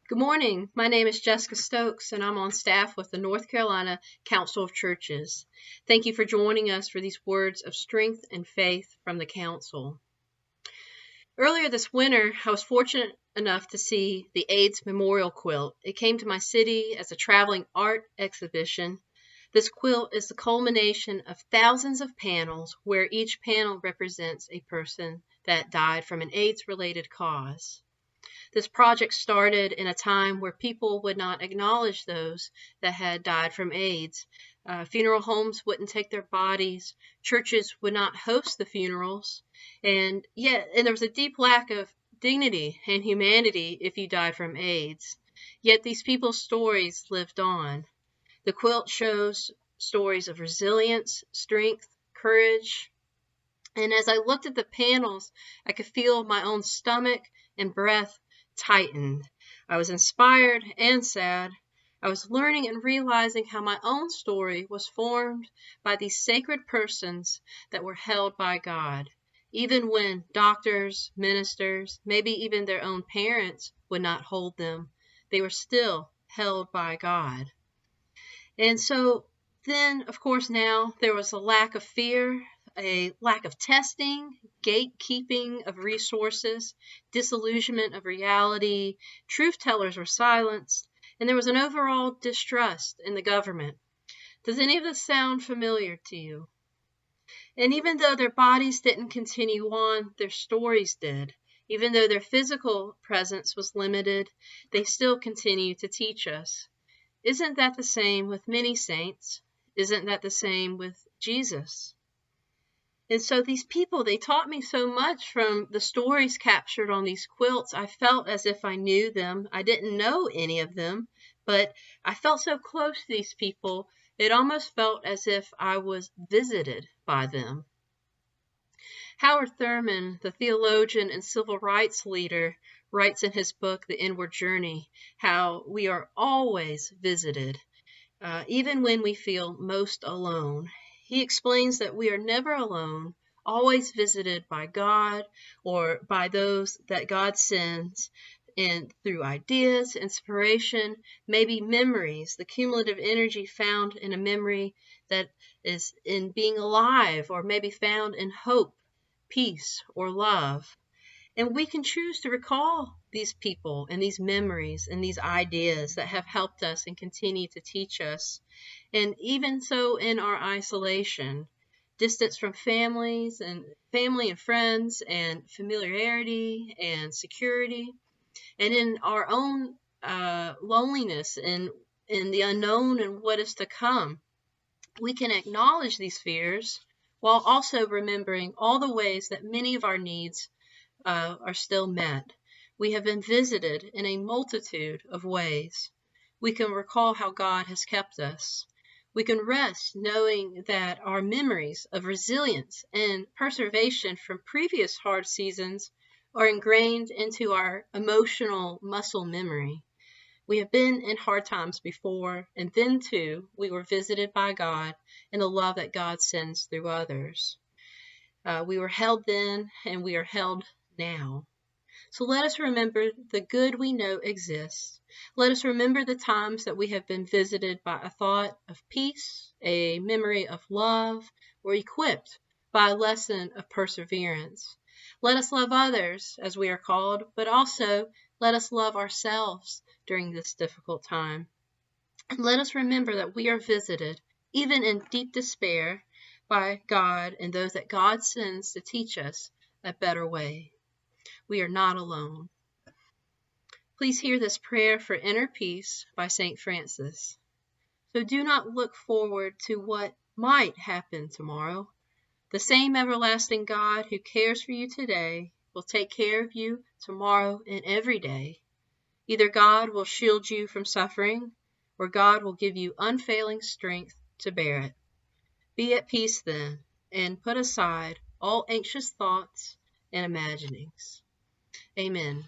Good morning. My name is Jessica Stokes, and I'm on staff with the North Carolina Council of Churches. Thank you for joining us for these words of strength and faith from the Council. Earlier this winter, I was fortunate enough to see the AIDS Memorial Quilt. It came to my city as a traveling art exhibition. This quilt is the culmination of thousands of panels where each panel represents a person that died from an AIDS-related cause. This project started in a time where people would not acknowledge those that had died from AIDS. Funeral homes wouldn't take their bodies. Churches would not host the funerals. And there was a deep lack of dignity and humanity if you died from AIDS. Yet these people's stories lived on. The quilt shows stories of resilience, strength, courage. And as I looked at the panels, I could feel my own stomach and breath tightened. I was inspired and sad. I was learning and realizing how my own story was formed by these sacred persons that were held by God. Even when doctors, ministers, maybe even their own parents would not hold them, they were still held by God. And so then, of course, now there was a lack of fear, a lack of testing, gatekeeping of resources, disillusionment of reality, truth tellers were silenced, and there was an overall distrust in the government. Does any of this sound familiar to you? And even though their bodies didn't continue on, their stories did. Even though their physical presence was limited, they still continue to teach us. Isn't that the same with many saints? Isn't that the same with Jesus? And so these people, they taught me so much from the stories captured on these quilts. I felt as if I knew them. I didn't know any of them, but I felt so close to these people, it almost felt as if I was visited by them. Howard Thurman, the theologian and civil rights leader, writes in his book, The Inward Journey, how we are always visited, even when we feel most alone. He explains that we are never alone, always visited by God or by those that God sends, and through ideas, inspiration, maybe memories, the cumulative energy found in a memory that is in being alive, or maybe found in hope, peace, or love. And we can choose to recall these people and these memories and these ideas that have helped us and continue to teach us. And even so in our isolation, distance from family and friends and familiarity and security, and in our own loneliness and in the unknown and what is to come, we can acknowledge these fears while also remembering all the ways that many of our needs are still met. We have been visited in a multitude of ways. We can recall how God has kept us. We can rest knowing that our memories of resilience and preservation from previous hard seasons are ingrained into our emotional muscle memory. We have been in hard times before, and then too, we were visited by God in the love that God sends through others. We were held then, and we are held now. So let us remember the good we know exists. Let us remember the times that we have been visited by a thought of peace, a memory of love, or equipped by a lesson of perseverance. Let us love others as we are called, but also let us love ourselves during this difficult time. And let us remember that we are visited, even in deep despair, by God and those that God sends to teach us a better way. We are not alone. Please hear this prayer for inner peace by St. Francis. So do not look forward to what might happen tomorrow. The same everlasting God who cares for you today will take care of you tomorrow and every day. Either God will shield you from suffering, or God will give you unfailing strength to bear it. Be at peace then, and put aside all anxious thoughts and imaginings. Amen.